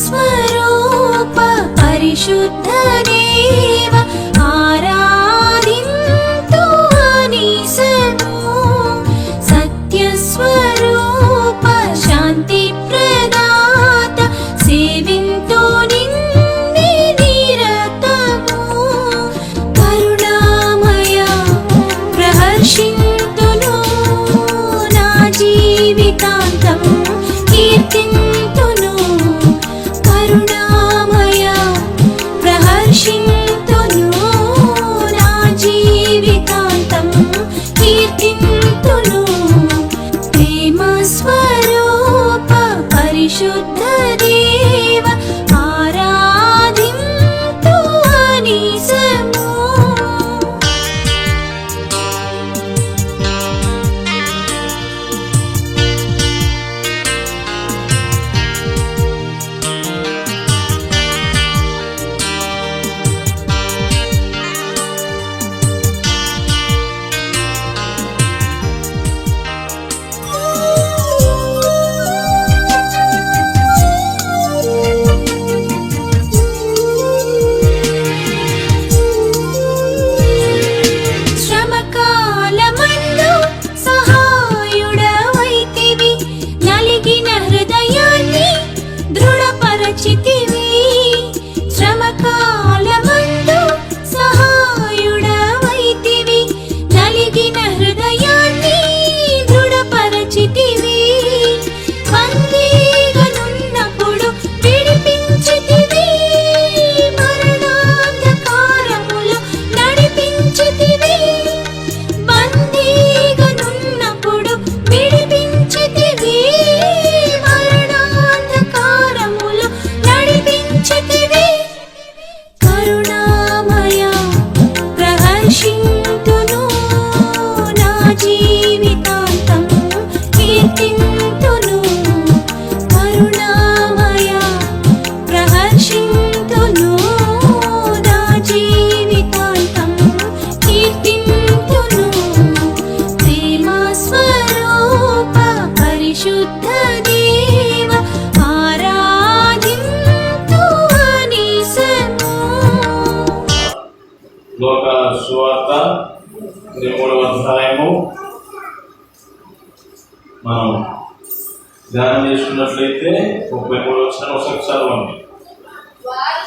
స్వరూప పరిశుద్ధ దేవ ఆరాధింతు అనిసము. సత్య స్వరూప శాంతి ప్రదాత సేవింతు నిన్నే నిరతము. కరుణామయ ప్రహర్షింతును నా జీవితాంతం కీర్తింతును. కరుణామయ ప్రహర్షింతును నా జీవితాంతం కీర్తింతును. ప్రేమ స్వరూప పరిశుద్ధ దేవ ఆరాధింతు అనిసము. శ్రమకాలమందు సహాయుడవైతివి, నలిగిన హృదయాన్ని దృఢపరచితివి. శ్రమకాలమందు సహాయుడవైతివి, నలిగిన హృదయాన్ని దృఢపరచితివి. బందీగనున్నప్పుడు విడిపించితివి, మరణాంధకారములో నడిపించితివి. బందీగనున్నప్పుడు విడిపించితివి, మరణాంధకారములో నడిపించితివి. కరుణామయ ప్రహర్షింతును నా జీవితాంతం కీర్తింతును. కరుణామయ ప్రహర్షింతును నా జీవితాంతం కీర్తింతును. ప్రేమ స్వరూప పరిశుద్ధ దేవ ఆరాధింతు అనిసము. లోక సువార్త 3వ అధ్యాయము మనం ధ్యానం చేసుకున్నట్లయితే 33 వచ్చిన ఒకసారి చదవండి. వారు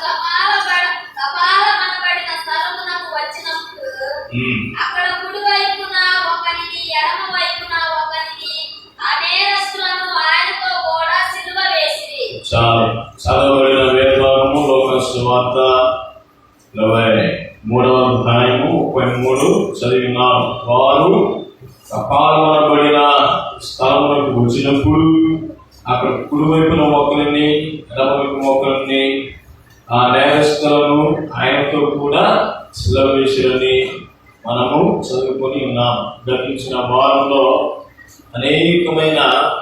కపాలమనబడిన స్థలమునకు వచ్చినప్పుడు అక్కడ కుడి వైపున ఒకరిని ఎడమ వైపున ఒకరిని ఆ నేరస్తులను ఆయనతో కూడా సిలువ వేసిరి. చదవబడిన వేదభాగము లోక సువార్త 23వ అధ్యాయము 33 చదివినారు. వారు కపాలమనబడిన స్థలమునకు వచ్చినప్పుడు అక్కడ కుడివైపున ఒకరిని ఎడమవైపు ఒకరిని ఆ నేరస్తులను ఆయనతో కూడా సిలువ వేసిరని మనము చదువుకొని ఉన్నాం. గతించిన వారంలో అనేకమైన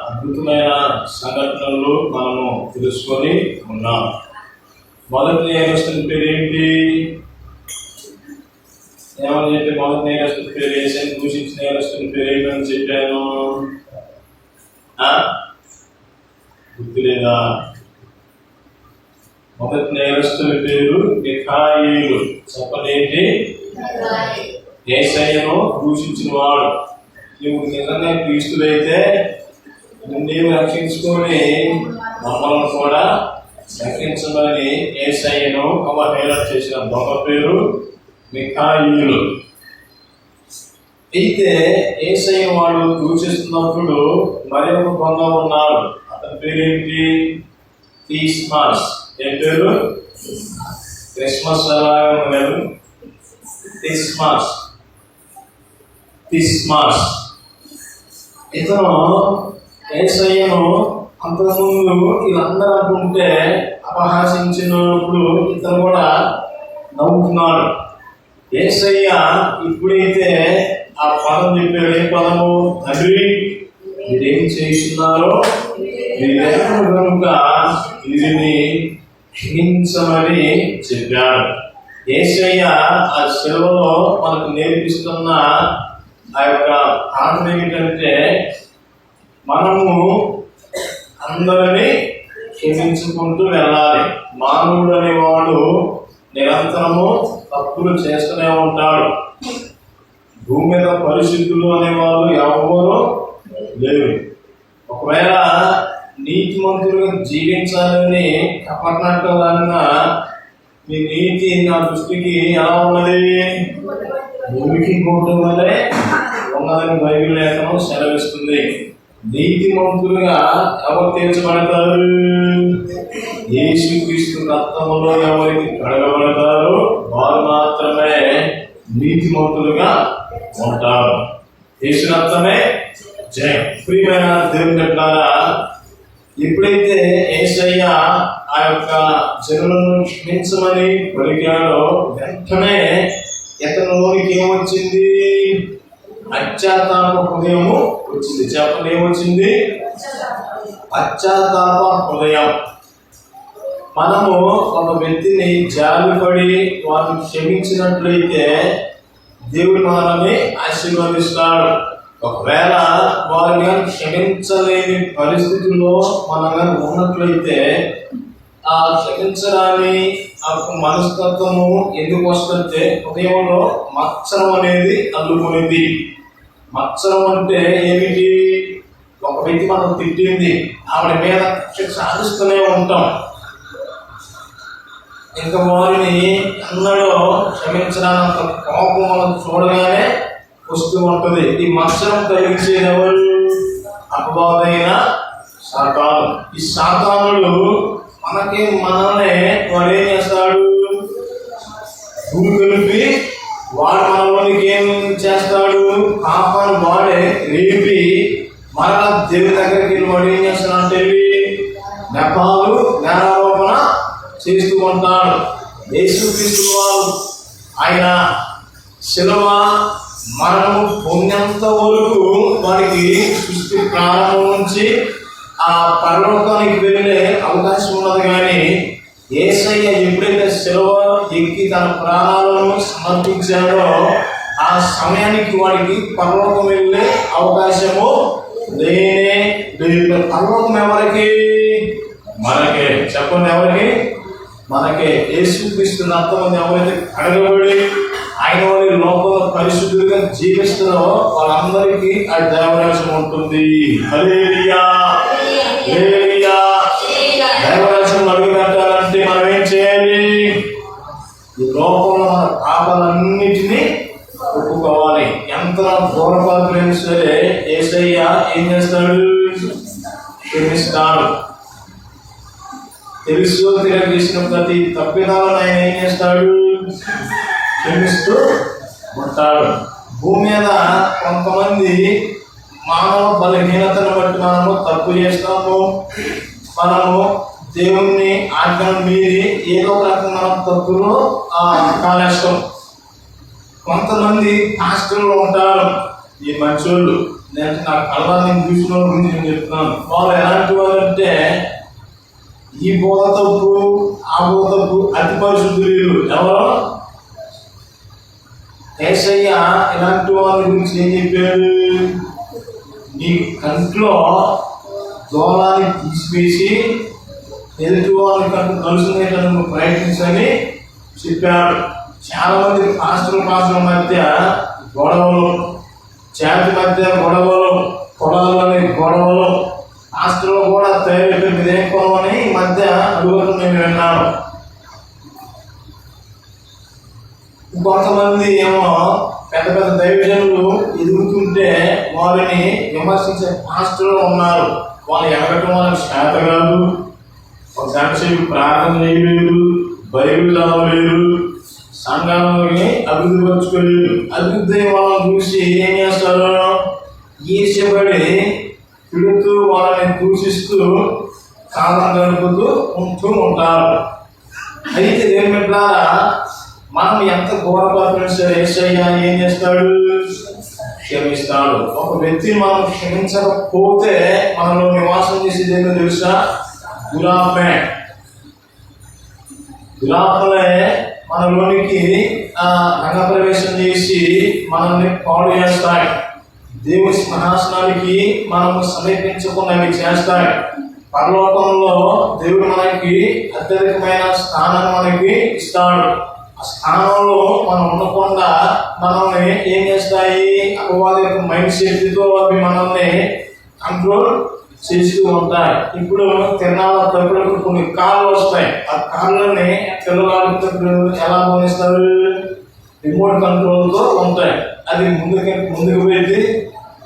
అద్భుతమైన సంఘటనలు మనము తెలుసుకొని ఉన్నాం. మొదటి నేరస్తుని పేరేంటి? ఏమని చెప్పి మొదటి నేరస్తుని పేరు వేసాను, దూషించిన నేరస్తుని పేరు ఏమని చెప్పాను? గుర్తులేదా? మొదటి నేరస్తుని పేరు మిఖాయిలు. చెప్పనేంటి? యేసయ్యను దూషించిన వాడు. నువ్వు నిజంగా క్రీస్తులైతే నీవు రక్షించుకొని మమ్మల్ని కూడా రక్షించమని యేసయ్యను అవహేళన చేసిన దొంగ పేరు మిఖాయిలు. అయితే యేసయ్య వాడు దూషిస్తున్నప్పుడు మరి ఒక దొంగ ఉన్నాడు. అతని పేరేంటి? తీస్మాస్. ఏం పేరు? క్రిస్మస్ ఎలాగా తీస్మాస్. ఇతను యేసయ్యను అంతకుముందు వీళ్ళందరూ అనుకుంటే అపహాసించినప్పుడు ఇతను కూడా నవ్వుతున్నాడు. యేసయ్య ఇప్పుడైతే ఆ పదం చెప్పాడు. ఏ పదము? తండ్రి మీరేం చేస్తున్నారో మీరెవరు కనుక వీరిని క్షమించమని చెప్పాడు. యేసయ్య ఆ శిలువలో మనకు నేర్పిస్తున్న ఆ యొక్క పాఠం ఏమిటంటే మనము అందరినీ క్షమించుకుంటూ వెళ్ళాలి. మానవుడు అనేవాడు నిరంతరము తప్పులు చేస్తూనే ఉంటాడు. భూమి మీద పరిశుద్ధులు అనేవాళ్ళు ఎవరు లేరు. ఒకవేళ నీతిమంతులుగా జీవించాలని కపటనాటలాగా మీ నీతి నా దృష్టికి ఎలా ఉన్నది? భూమికి గోటం వల్లే ఉన్నదని బైబిల్ లేఖనం సెలవిస్తుంది. నీతిమంతులుగా ఎవరు తీర్చబడతారు? యేసుక్రీస్తు రక్తంలో ఎవరికి కడగబడతారో వారు మాత్రమే నీతిమంతులుగా ఉంటారు. యేసు రక్తమే జయం. ప్రియమైన దేవుని బిడ్డలారా, ఎప్పుడైతే యేసయ్య ఆ యొక్క జనులను క్షమించమని పలికాడో వెంటనే ఇతనిలోనికి ఏమొచ్చింది? పశ్చాత్తాప హృదయము వచ్చింది. చెప్పండి, ఏమొచ్చింది? పశ్చాత్తాప హృదయం. మనము ఒక వ్యక్తిని జాలిపడి వారిని క్షమించినట్లయితే దేవుడు మనల్ని ఆశీర్వదిస్తాడు. ఒకవేళ వారిని క్షమించలేని పరిస్థితుల్లో మనం ఉన్నట్లయితే ఆ క్షమించడాన్ని ఆ మనస్తత్వము ఎందుకు వస్తుంటే హృదయంలో మత్సరం అనేది అల్లుకునేది. మత్సరం అంటే ఏమిటి? ఒక వ్యక్తి మనం తిట్టింది, ఆవిడ మీద సాధిస్తూనే ఉంటాం. ఇంకా వారిని ఎన్నడూ క్షమించడానికి కోపం మనం చూడగానే వస్తూ ఉంటుంది. ఈ మత్సరం కలిగించేది ఎవరు? అపవాదైన సాతాను. ఈ సాతానుడు మనల్ని వాడు ఏం చేస్తాడు? కలిపి వాడు మనలోనికి ఏం చేస్తాడు? పాపాన్ని వాడే రేపి మరలా దేవుని దగ్గరికి వాడు ఏం చేస్తాడంటే నెపాలు నేరారోపణ చేస్తూ ఉంటాడు. యేసుక్రీస్తు వారు ఆయన శిలువ మరణము పొందేంత వరకు వారికి సృష్టి ప్రారంభం నుంచి ఆ పరలోకానికి వెళ్ళే అవకాశం ఉన్నది. కానీ యేసయ్య ఎప్పుడైతే శిలువ ఎక్కి తన ప్రాణాలను సమర్పించాడో ఆ సమయానికి వాడికి పరలోకం వెళ్ళే అవకాశము లేనే లేదు. పరలోకం ఎవరికి? మనకే. చెప్పండి, ఎవరికి? మనకే. యేసుక్రీస్తు రక్తమంది ఎవరైతే కడగబడి ఆయన వారి లోపల పరిశుద్ధులుగా జీవిస్తున్నారో వాళ్ళందరికీ ఆ దేవరాజ్యం ఉంటుంది. హల్లెలూయా, హల్లెలూయా. దేవరాజ్యం అడుగు పెట్టాలంటే మనం ఏం చేయాలి? ఈ లోపల మన పాపాలన్నిటినీ ఒప్పుకోవాలి. ఎంత ఘోరపాత్రైనా సరే యేసయ్య ఏం చేస్తాడు? క్షమిస్తాడు. తెలుసు తెలియజేసిన ప్రతి తప్పిదాలను ఆయన ఏం చేస్తాడు? క్షమిస్తూ ఉంటాడు. భూమి మీద కొంతమంది మానవ బలహీనతను బట్టి మనము తప్పు చేస్తాము. మనము దేవుణ్ణి ఆజ్ఞను మీరి ఏదో ఒక రకంగా మనం తప్పులు కాలేస్తాం. కొంతమంది పాస్టర్లు ఉంటారు, ఈ మంచోళ్ళు. నేను నా కళ్ళని చూసిన గురించి నేను చెప్తున్నాను. వాళ్ళు ఎలాంటి వాళ్ళు అంటే ఈ బోధ తప్పు, ఆ బోధ తప్పు, అతి పరిశుద్ధులు. ఎవరో యేసయ్య ఇలాంటి వాళ్ళ గురించి ఏం చెప్పాడు? నీ కంట్లో దూలాన్ని తీసివేసి ఎదుటి వాళ్ళ కంట్లో కలుసుకునేటప్పుడు ప్రయత్నించని చెప్పాడు. చాలా మంది పాస్టర్ల మధ్య గొడవలు, జాతి మధ్య గొడవలు, పొలాలని గొడవలు, పాస్టర్లు కూడా తయారు ఇదేం కొనమని ఈ మధ్య అడుగుతూ నేను విన్నాను. కొంతమంది ఏమో పెద్ద పెద్ద దైవజనులు ఎదుగుతుంటే వారిని విమర్శించే పాస్టర్లు ఉన్నారు. వాళ్ళు ఎగరటం వాళ్ళకి శాత కాదు, ఒక గంట సేపు ప్రార్థన చేయలేదు, బైబిల్ చదవలేదు, సంఘాలని అభివృద్ధి పరచుకోలేదు. అభివృద్ధి వాళ్ళని చూసి ఏం చేస్తారు? ఈర్ష్యపడి తిడుతూ వాళ్ళని దూషిస్తూ కాలం గడుపుతూ ఉంటూ ఉంటారు. అయితే ఏమిట్లారా మనం ఎంత ఘోరపాత్రం సరే యేసయ్య ఏం చేస్తాడు? క్షమిస్తాడు. ఒక వ్యక్తిని మనం క్షమించకపోతే మనలో నివాసం చేసేది ఏంటో తెలుసా? దురాపే. దురాపలే మనలోనికి రంగప్రవేశం చేసి మనల్ని పాడు చేస్తాయి. దేవుని సింహాసనానికి మనము సమీపించకుండా అవి చేస్తాయి. పరలోకంలో దేవుడు మనకి అత్యధికమైన స్థానాన్ని మనకి ఇస్తాడు. ఆ స్థానంలో మనం ఉండకుండా మనల్ని ఏం చేస్తాయి, అపవాది యొక్క మైండ్ సెట్తో అవి మనల్ని కంట్రోల్ చేస్తూ ఉంటాయి. ఇప్పుడు తిరణాల తప్పులకు కొన్ని కార్లు వస్తాయి. ఆ కార్లని పిల్లలు ఎలా గమనిస్తారు, రిమోట్ కంట్రోల్తో ఉంటాయి. అది ముందుకు వెళ్ళి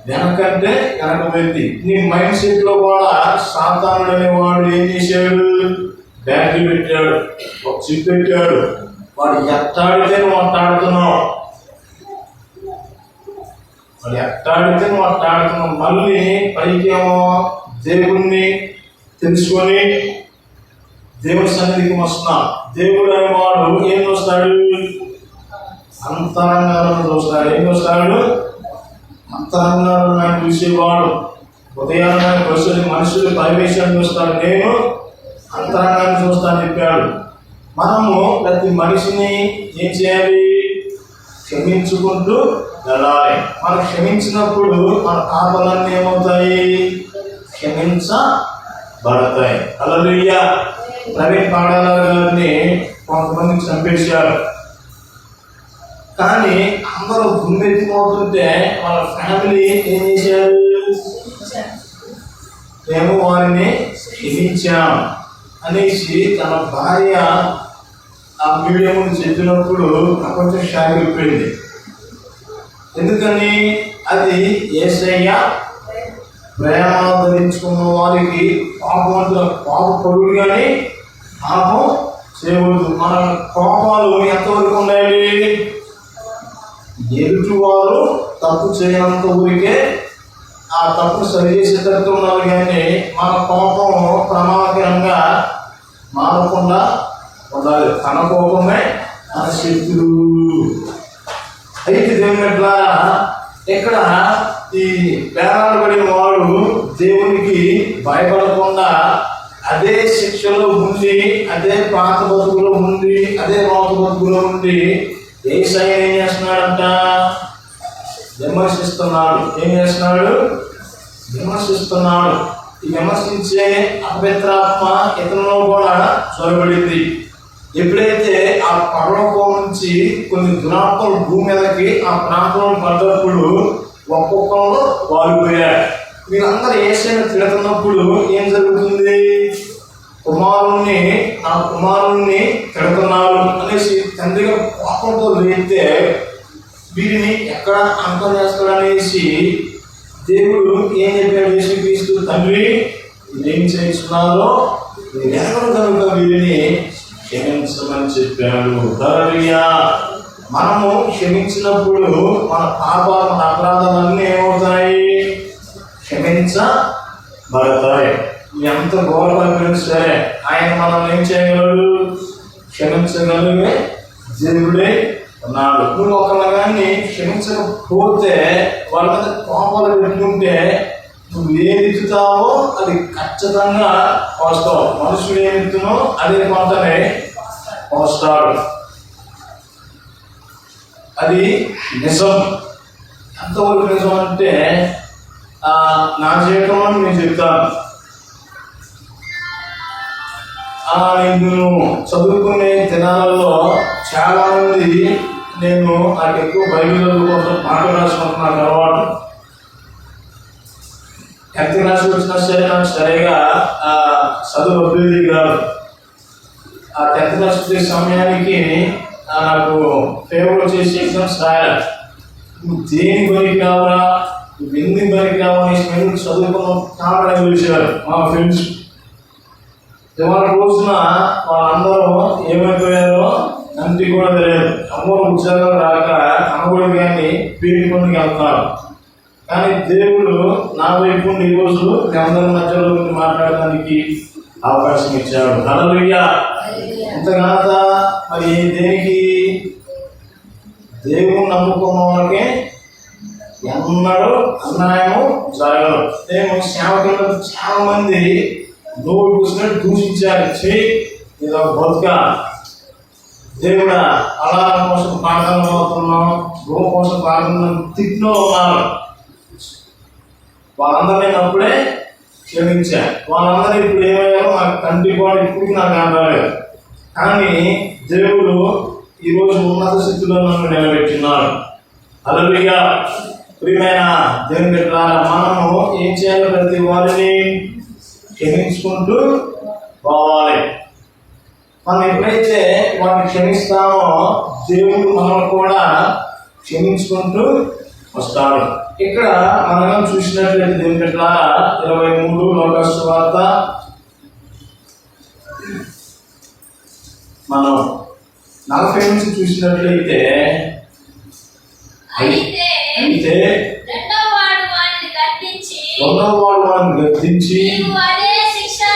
వెనకంటే వెనక వెళ్ళి. నీ మైండ్ సెట్ లో కూడా సాతానుడు అనేవాడు ఏం చేశాడు, బ్యాటరీ పెట్టాడు, ఒక చిప్ పెట్టాడు. వాడు ఎట్టాడితే నువ్వు అట్టాడుతున్నావు, వాడు ఎట్టాడితే నువ్వు అట్టాడుతున్నావు. మళ్ళీ పైకేమో దేవుణ్ణి తెలుసుకొని దేవుడి సన్నిధికి వస్తున్నావు. దేవుడు అనేవాడు ఏం చూస్తాడు, అంతరంగాలను చూస్తాడు. ఏం చూస్తాడు, అంతరంగాలను చూసేవాడు. ఉదయాన్ని పరిస్థితి మనుషులు పరివేశాన్ని చూస్తాడు, నేను అంతరంగాన్ని చూస్తాను చెప్పాడు. మనము ప్రతి మనిషిని ఏం చేయాలి, క్షమించుకుంటూ వెళ్ళాలి. మనం క్షమించినప్పుడు మన పాపాలన్నీ ఏమవుతాయి, క్షమించబడతాయి. హల్లెలూయా. ప్రవీణ్ పాడాల గారిని కొంతమందికి చంపేశారు. కానీ అందరూ గుమ్మెత్తిపోతుంటే వాళ్ళ ఫ్యామిలీ ఏం చేశారు, మేము వారిని క్షమించాం అనేసి తన భార్య ఆ మీడియా ముందు చెప్పినప్పుడు ప్రపంచం షాక్ అయిపోయింది. ఎందుకని, అది యేసయ్య ప్రేమ ధరించుకున్న వారికి పాప పరుడు కానీ పాపం చేయవద్దు. మన కోపాలు ఎంతవరకు ఉండాలి, ఎదుటివారు తప్పు చేయనంత ఊరికే ఆ తప్పు సరి చేసేటట్టు ఉన్నారు. కానీ మన కోపం ప్రమాదకరంగా మారకుండా ఉండాలి. తన కోపమే మన శత్రువు. అయితే దేవుని ద్వారా ఇక్కడ ఈ పేరాలు పడిన వాడు దేవునికి భయపడకుండా అదే శిక్షలో ఉండి, అదే పాత బతుకులో ఉండి, అదే రోత బతుకులో ఉండి యేసయ్య ఏం చేస్తున్నాడంట, విమర్శిస్తున్నాడు. ఏం చేస్తున్నాడు, విమర్శిస్తున్నాడు. ఈ విమర్శించే అపవిత్రాత్మ ఇతరులో కూడా చొరబడింది. ఎప్పుడైతే ఆ పర్వతం నుంచి కొన్ని దురాత్మలు భూమి మీదకి ఆ ప్రాంతంలో పడ్డప్పుడు ఒక్కొక్కరు వాలిపోయారు. వీళ్ళందరూ యేసయ్యను తిడుతున్నప్పుడు ఏం జరుగుతుంది, నా కుమారుణ్ణి తిడుతున్నారు అనేసి తండ్రిగా కోపంతో లేస్తే వీరిని ఎక్కడ అంతం చేస్తాడనేసి దేవుడు ఏం చెప్పాడు, యేసుక్రీస్తు తండ్రి ఏం చేస్తున్నారో ఎక్కడ కనుక వీరిని క్షమించమని చెప్పాడు. హల్లెలూయా. మనము క్షమించినప్పుడు మన పాపాలు, మన అపరాధాలన్నీ ఏమవుతాయి, క్షమించబడతాయి. ఎంత గౌరవం సరే ఆయన మనం ఏం చేయగలడు, క్షమించగలిగే దేవుడే ఉన్నాడు. నువ్వు ఒకళ్ళ కానీ క్షమించకపోతే వాళ్ళ మీద కోపాలు పెట్టుకుంటే నువ్వు ఏది ఎత్తుతావో అది ఖచ్చితంగా పోస్తావు. మనుషుడు ఏమి ఎత్తునో అదే కొంతనే పోస్తాడు. అది నిజం. ఎంతవరకు నిజం అంటే నా జీవితంలో నేను చెప్తాను. నేను చదువుకునే దినాలలో చాలా మంది నాకు ఎక్కువ బైబిల్ కోసం పాటలు రాసుకుంటున్నాను అలవాటు. 10th క్లాస్ వచ్చినా సరే నాకు సరిగా చదువు అభివృద్ధి కాదు. ఆ 10th క్లాస్ వచ్చే సమయానికి నాకు ఫేవర్ చేసి ఎగ్జామ్స్ రాయాలి. నువ్వు దేని పనికి కావాలా, నువ్వు ఎందుకు పనికి కావాలని ఫ్రెండ్స్ చదువుకున్న కావాలని పిలిచారు మా ఫ్రెండ్స్. ఇవాళ రోజున వాళ్ళందరూ ఏమైపోయారో తండ్రి కూడా తెలియదు. అమ్మోరు ఉద్యోగాలు రాక అమ్మగుడు కానీ పీడి పనికి వెళ్తారు. కానీ దేవుడు నా వైపు ఈ రోజు అందరి మధ్యలో మాట్లాడడానికి అవకాశం ఇచ్చాడు. హల్లెలూయా. ఎంతగానో మరి దేనికి, దేవుని నమ్ముకున్న వాళ్ళకి ఎన్నడూ అన్యాయం జరగదు. నేను సేవకులు చాలా మంది నోరు కూర్చున్నట్టు దూషించారు. చెయ్యి ఇది ఒక బతుక, దేవుడా అలారం కోసం ప్రార్థన అవుతున్నాం, గృహ కోసం ప్రార్థన తిట్లో ఉన్నారు. వాళ్ళందరినీ అప్పుడే క్షమించాను. వాళ్ళందరూ ఇప్పుడు ఏమయ్యారో నాకు కంటి కూడా ఇప్పుడు నాకు అనరాలేదు. కానీ దేవుడు ఈరోజు ఉన్నత స్థితిలో నన్ను నిలబెట్టినాడు. హల్లెలూయా. ప్రియమైన దేవుని బిడ్డలారా, మనము ఏం చేయాలి? ప్రతి వారిని క్షమించుకుంటూ పోవాలి. మనం ఎప్పుడైతే వారిని క్షమిస్తామో దేవుడు మనల్ని కూడా క్షమించుకుంటూ వస్తాడు. ఇక్కడ మనం చూసినట్లయితే దేవుని బిడ్డలారా 23 లోకాసు సువార్త మనం 40 నుంచి చూసినట్లయితే అయితే రెండవ వాడు వారిని గద్దించి నీవు అదే శిక్షా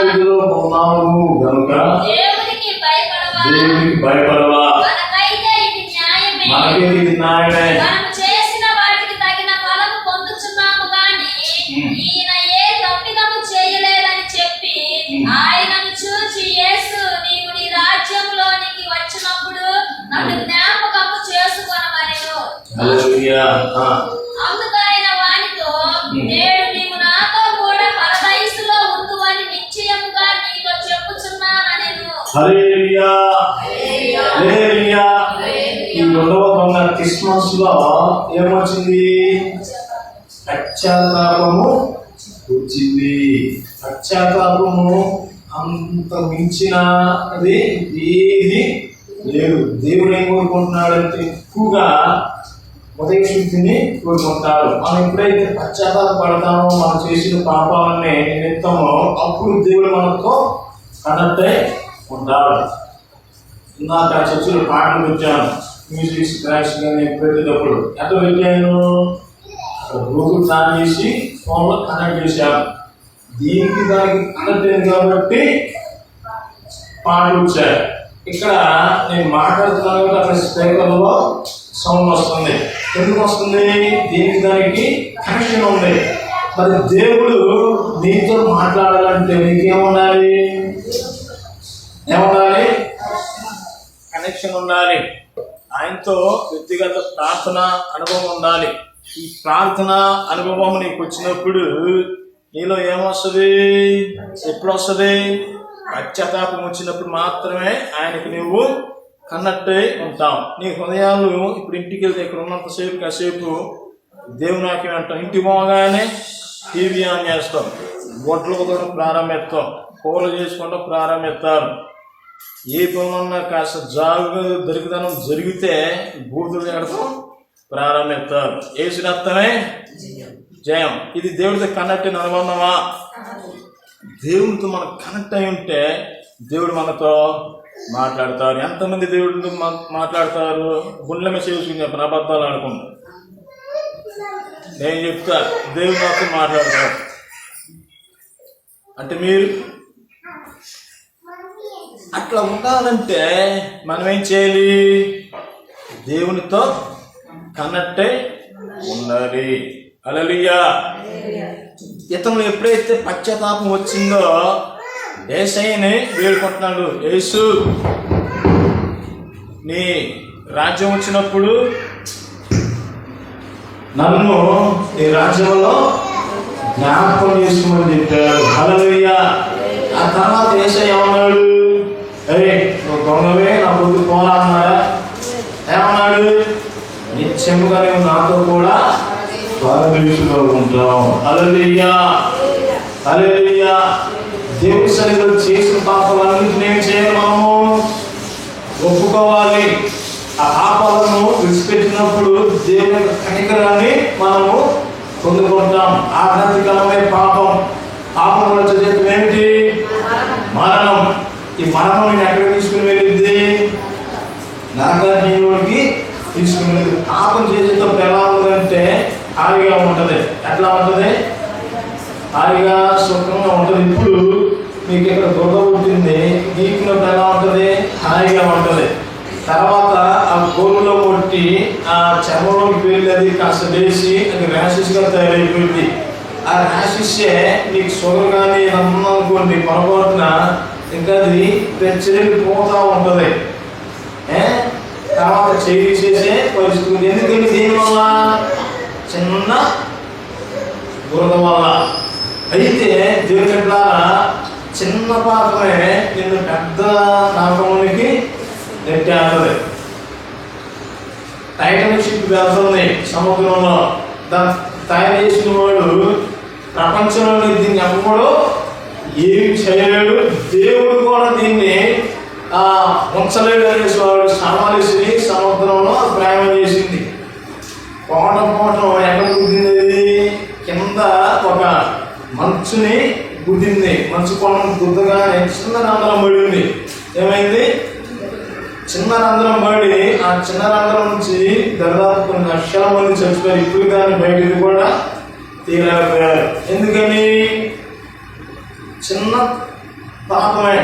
విధిలో ఉన్నావు గనుక దేవునికి భయపడవా. మనకైతే ఇది న్యాయమే. మనము చేసిన వాటికి తగిన ఫలము పొందుచున్నాము గాని ఈయన ఏ తప్పిదము చేయలేదని చెప్పి ఆయనను చూచి యేసు నీవు నీ రాజ్యంలోనికి వచ్చినప్పుడు నన్ను జ్ఞాపకము చేసుకొనమనెను. హల్లెలూయా. అందుకైన వానితో నేడు నీవు నాతో కూడా పరదైసులో ఉందువని నిశ్చయముగా నీతో చెప్పుచున్నాననెను. హల్లెలూయా. హల్లెలూయా. ఈ రెండవ దొంగ క్రిస్మస్ లో ఏమొచ్చింది? పశ్చాత్తాపము వచ్చింది. పశ్చాత్తాపము అంత మించినది ఏది లేదు. దేవుడు ఏం కోరుకుంటున్నాడంటే ఎక్కువగా ఉదయ శుద్ధిని కోరుకుంటాడు. మనం ఎప్పుడైతే పశ్చాత్తాపడతామో మనం చేసిన పాపాలన్నీ నిమిత్తమో అప్పుడు దేవుడు మనతో కనెక్ట్ అయి ఉంటాడు. ఇందాక చర్చలు పాటలు పెట్టాను, మ్యూజిక్ క్లాస్ కానీ పెట్టేటప్పుడు ఎట్లా పెట్టాను? బ్లూటూత్ ఆన్ చేసి ఫోన్లో కనెక్ట్ చేశాను. దీనికి దానికి కనెక్ట్ అయింది కాబట్టి పాటలు వచ్చాయి. ఇక్కడ నేను మాట్లాడుతున్నాను కాబట్టి అక్కడ స్పీకర్లో సౌండ్ వస్తుంది. ఎందుకు వస్తుంది? దీనికి దానికి కనెక్షన్ ఉంది. మరి దేవుడు నీతో మాట్లాడాలంటే నీకేముండాలి? ఏముండాలి? కనెక్షన్ ఉండాలి. ఆయనతో వ్యక్తిగత ప్రార్థన అనుభవం ఉండాలి. ఈ ప్రార్థన అనుభవం నీకు వచ్చినప్పుడు నీలో ఏమొస్తుంది? ఎప్పుడు వస్తుంది? పశ్చాత్తాపం వచ్చినప్పుడు మాత్రమే ఆయనకి నువ్వు కన్నట్టు ఉంటావు. నీ హృదయాలు ఇప్పుడు ఇంటికి వెళ్తే ఇక్కడ ఉన్నంతసేపు కాసేపు దేవుని వాక్యం అంటాం. ఇంటికి పోగానే టీవీ ఆన్ చేస్తాం, బొట్లు కుదరడం ప్రారంభిస్తాం, కూరలు చేసుకుంటాం ప్రారంభిస్తారు. ఏ పనులున్నా కాస్త జాగ్రత్త దొరికిదనం జరిగితే బూతులు తినడం ప్రారంభిస్తారు. యేసు రక్తమే జయం. ఇది దేవుడితో కనెక్ట్ అయిన అనుబంధమా? దేవుడితో మనకు కనెక్ట్ అయి ఉంటే దేవుడు మనతో మాట్లాడతారు. ఎంతమంది దేవుడితో మాట్లాడతారు? గుండెల మీద చేసుకుని చెప్పిన అబద్ధాలు అనుకుంటా. నేను చెప్తా దేవుడు నాతో మాట్లాడతారు అంటే మీరు అట్లా ఉండాలంటే మనం ఏం చేయాలి? దేవునితో కనెక్ట్ అయి ఉండాలి. హల్లెలూయా. ఇతను ఎప్పుడైతే పశ్చాత్తాపం వచ్చిందో యేసయ్యని వేడుకుంటున్నాడు. యేసు నీ రాజ్యం వచ్చినప్పుడు నన్ను నీ రాజ్యంలో జ్ఞాపకం చేసుకోమని చెప్పాడు. హల్లెలూయా. ఆ తర్వాత యేసయ్య ఏమన్నాడు? నువ్వు దొంగవే, నా కొద్ది పోరా అన్నాడా? ఏమన్నాడు? నిత్యముగా నువ్వు నాతో కూడా పరదేశులో ఉంటావు. హల్లెలూయా. హల్లెలూయా. దేవుని సన్నిధిలో చేసిన పాపాలన్నింటినీ ఏం చేయాలి? మనము ఒప్పుకోవాలి. ఆ పాపాలను విడిచిపెట్టినప్పుడు దేవుని యొక్క కనికరాన్ని మనము పొందుకుంటాం. ఆధ్యాత్మికమే పాపం. పాపం వల్ల చేసేది ఏమిటి? మరణం. ఈ మరణం నేను ఎక్కడ తీసుకుని వెళ్ళింది? నరకానికి తీసుకుని వెళ్ళి. పాపం చేసేటప్పుడు ఎలా ఉందంటే హాయిగా ఉంటుంది. ఎట్లా ఉంటుంది? హాయిగా సుఖంగా ఉంటుంది. ఇప్పుడు మీకు ఇక్కడ దురద పుట్టింది, నీకున్నప్పుడు ఎలా ఉంటుంది? హాయిగా ఉంటుంది. తర్వాత ఆ గోరులో కొట్టి ఆ చర్మంలోకి వెళ్ళి అది కాస్త వేసి అది ర్యాషెస్గా తయారైపోయింది. ఆ ర్యాషెస్సే నీకు షుగర్ కానీ అనుకోండి పొరపాటున ఇంకా అది చెరిగిపోతూ ఉంటుంది. తర్వాత చేసే పరిస్థితి. ఎందుకంటే దీనివల్ల చిన్న బురద వల్ల. అయితే దేవుని ద్వారా చిన్న పాపమే నిన్ను పెద్ద నరకంలోనికి నెట్టేస్తుంది. టైటానిక్ షిప్ వెళ్తుంది సముద్రంలో, దాన్ని తయారు చేసిన వాడు ప్రపంచంలో దీన్ని ఎవ్వడు ఏమి చేయలేడు, దేవుడు కూడా దీన్ని ఉంచలేడు అనేసి వాడు సమావేశి సముద్రంలో ప్రయాణం చేసింది. పోవటం ఎక్కడ గుద్దింది? కింద ఒక మంచుని గుద్దింది. మంచు కొండ గుద్దగానే చిన్న రంధ్రం పడింది. ఏమైంది? చిన్న రంధ్రం పడి ఆ చిన్న రంధ్రం నుంచి దాదాపు కొన్ని లక్షల మంది చచ్చిపోయారు. ఇప్పుడు దాన్ని బయటికి కూడా తీయలేకపోయారు. ఎందుకని? చిన్న పాపమే.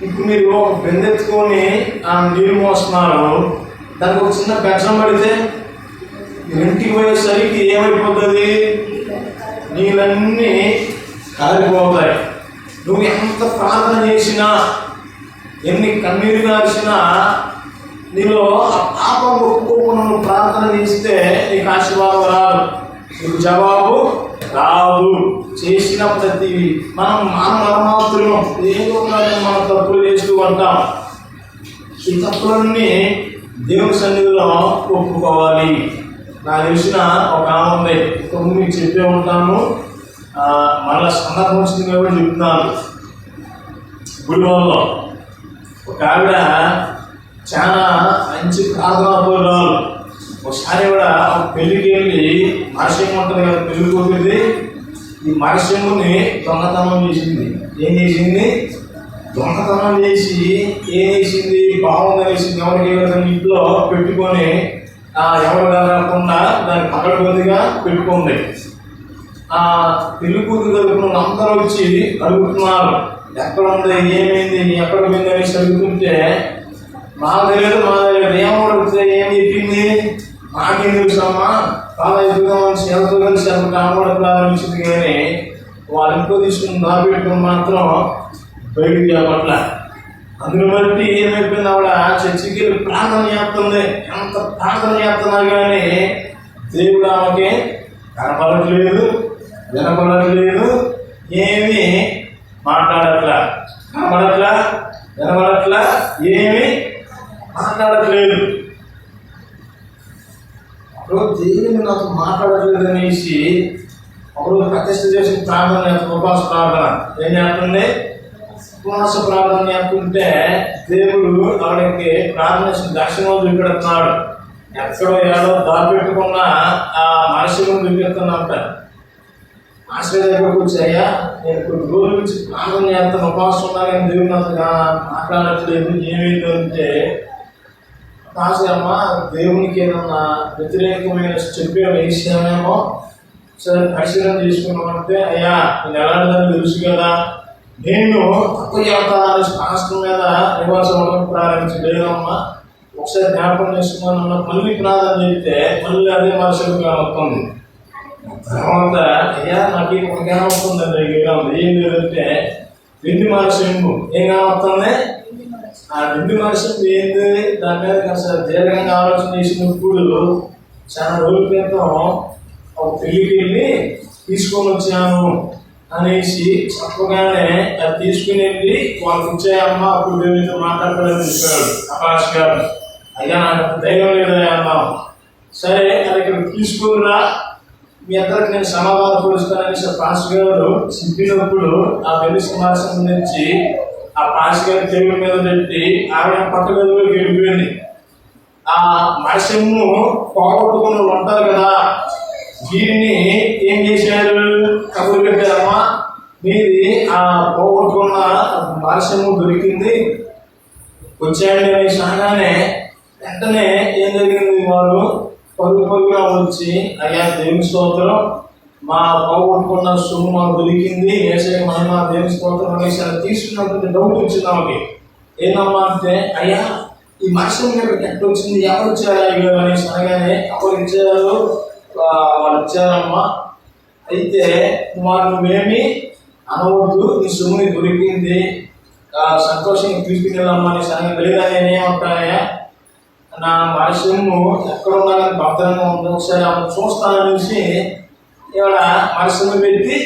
ఇప్పుడు మీరు ఒక బెందెత్తుకొని ఆ నీళ్ళు మోస్తున్నారు, దానికి ఒక చిన్న బెచ్చం పడితే ఇంటికి పోయేసరికి ఏమైపోతుంది? నీళ్ళన్నీ కారిపోతాయి. నువ్వు ఎంత ప్రార్థన చేసినా, ఎన్ని కన్నీరు కాల్చినా, నీలో ఆ పాపం ఒప్పుకోకుండా నువ్వు ప్రార్థన చేస్తే నీకు ఆశీర్వాదం రాదు, నీకు జవాబు రాదు. చేసిన ప్రతి మనం మానవులు ఏదో మనం తప్పులు చేస్తూ ఉంటాం. ఈ తప్పులన్నీ దేవుని సన్నిధిలో ఒప్పుకోవాలి. నాకు తెలిసిన ఒక ఆమె ఉంది, ఇంతకుముందు మీకు చెప్పే ఉంటాను, మళ్ళీ సందర్భం వచ్చింది కాబట్టి చెప్తున్నాను. గుడివాళ్ళలో ఒక ఆవిడ చాలా మంచి ప్రార్థనా పరురాలు. ఒకసారి కూడా పెళ్లికి వెళ్ళి మరసింహ ఉంటుంది కదా, పెళ్లి కూతురిది, ఈ మరసింహని దొంగతనం చేసింది. ఏం చేసింది? దొంగతనం చేసి ఏం చేసింది? బాగుందనేసింది. ఎవరికి వెళ్ళదని ఇంట్లో పెట్టుకొని ఎవరు కాకుండా దాన్ని పకడ్బందీగా పెట్టుకుంది. పెళ్లి కూతురు కలుపుకున్న అందరూ వచ్చి అడుగుతున్నారు, ఎక్కడ ఉంది, ఏమైంది, ఎక్కడ పోయింది అనేసి అడుగుతుంటే మాకు తెలియదు ఏమడుగుతే ఏం చెప్పింది? మాకేం తెలుసమ్మా, బాగా ఎదుగుదామని సేవతో కలిసి అప్పుడు కాపాడ ప్రారంభించింది, కానీ వాళ్ళ ఇంట్లో తీసుకుని దాపెట్టుకుని మాత్రం బయటికి చెప్పట్ల. అందుని బట్టి ఏమైపోయింది? ఆవిడ చర్చికి వెళ్ళి ప్రార్థన చేస్తుంది. ఎంత ప్రార్థన చేస్తున్నా కానీ దేవుడు ఆమెకి కనపడట్లేదు, వినపడట్లేదు, ఏమీ మాట్లాడట్లా, కనపడట్లా, వినపడట్లా, ఏమీ మాట్లాడట్లేదు. అప్పుడు దేవుని నాకు మాట్లాడట్లేదు అనేసి ఒకరోజు ప్రతిష్ట చేసి ప్రార్థన చేస్తుంది, ఉపవాస ప్రార్థన. ఏం చేస్తుంది? ఉపవాస ప్రార్థన చేస్తుంటే దేవుడు ఆవిడకి ప్రార్థన దర్శనం చూపెడుతున్నాడు. ఎక్కడో ఏడో దాపెట్టుకున్న ఆ మనుషులను చూపెడుతున్నట్ట. ఆశ్రయ దగ్గరకు వచ్చాయా, నేను కొన్ని రోజుల నుంచి ప్రార్థన చేస్తాను, ఉపవాసం ఉన్నా కానీ దేవుడు అంతగా మాట్లాడట్లేదు, ఏమైంది అంటే, అమ్మ దేవునికి ఏదన్నా వ్యతిరేకమైన చెప్పే విషయమేమో సరే పరిశీలన చేసుకున్నామంటే, అయ్యా నేను ఎలాంటిదని తెలుసు కదా, నేను తక్కువ చేస్తాను శాస్త్రం మీద నివాసం అవ్వడం ప్రారంభించలేదమ్మా, ఒకసారి జ్ఞాపకం చేసుకున్నాను. మళ్ళీ ప్రార్థన చేస్తే మళ్ళీ అదే మనసుగా వస్తుంది. తర్వాత అయ్యా నాకు ఒక జ్ఞానం వస్తుందండి, ఏం లేదంటే వెండి మనసు ఏం కావస్తుంది? ఆ వెండి మనసు ఏంది? దాని మీద కాస్త దీర్ఘంగా ఆలోచన చేసినప్పుడు చాలా రోజుల క్రితం ఒక పెళ్లికి వెళ్ళి తీసుకొని వచ్చాను అనేసి చెప్పగానే అది తీసుకుని వెళ్ళి వాళ్ళకి ఇచ్చాయమ్మా, అప్పుడు దేవునితో మాట్లాడతాడని చెప్పాడు ఆకాష్ గారు. అయ్యా నాకు ధైర్యం లేదయ్యా అన్నాం. సరే అది ఇక్కడ తీసుకురా, మీ అందరికి నేను సమాధానం పరుస్తానని పాస్టర్ గారు చెప్పినప్పుడు ఆ పెళ్లి సమావేశం నుంచి ఆ పాస్టర్ గారి టేబుల్ మీద పెట్టి ఆవిడ పట్టుగదిలోకి వెళ్ళిపోయింది. ఆ మరసెమ్ము పోగొట్టుకుని ఉంటారు కదా, వీరిని ఏం చేశారు? కబురు పెట్టారమ్మా, మీది ఆ పోగొట్టుకున్న మరసెమ్ము దొరికింది, వచ్చాయండి అని అనగానే వెంటనే ఏం జరిగింది? వారు పరుగుగా వచ్చి, అయ్యా దేవుని స్తోత్రం, మా పోగొట్టుకున్న సొమ్ము మాకు దొరికింది, ఏసే మహిమ దేవుని స్తోత్రం అనేసి అలా తీసుకున్నటువంటి డౌట్ వచ్చింది ఆమెకి. ఏందమ్మా అంటే, అయ్యా ఈ మనుషుల మీద ఎట్లా వచ్చింది, ఎవరు వచ్చారా అనేసి అనగానే, ఎవరు ఇచ్చారు? వాళ్ళు ఇచ్చారమ్మా. అయితే వారు నువ్వేమి అనవద్దు, నీ సొమ్ముని దొరికింది, సంతోషంగా తీసుకుని అనేసి అనగా, లేదా నేనేమంటాయా, నా మనుషులను ఎక్కడ ఉన్నా కానీ భద్రంగా ఉంది, ఒకసారి ఆమె చూస్తాననేసి ఇవాళ మనసును పెట్టి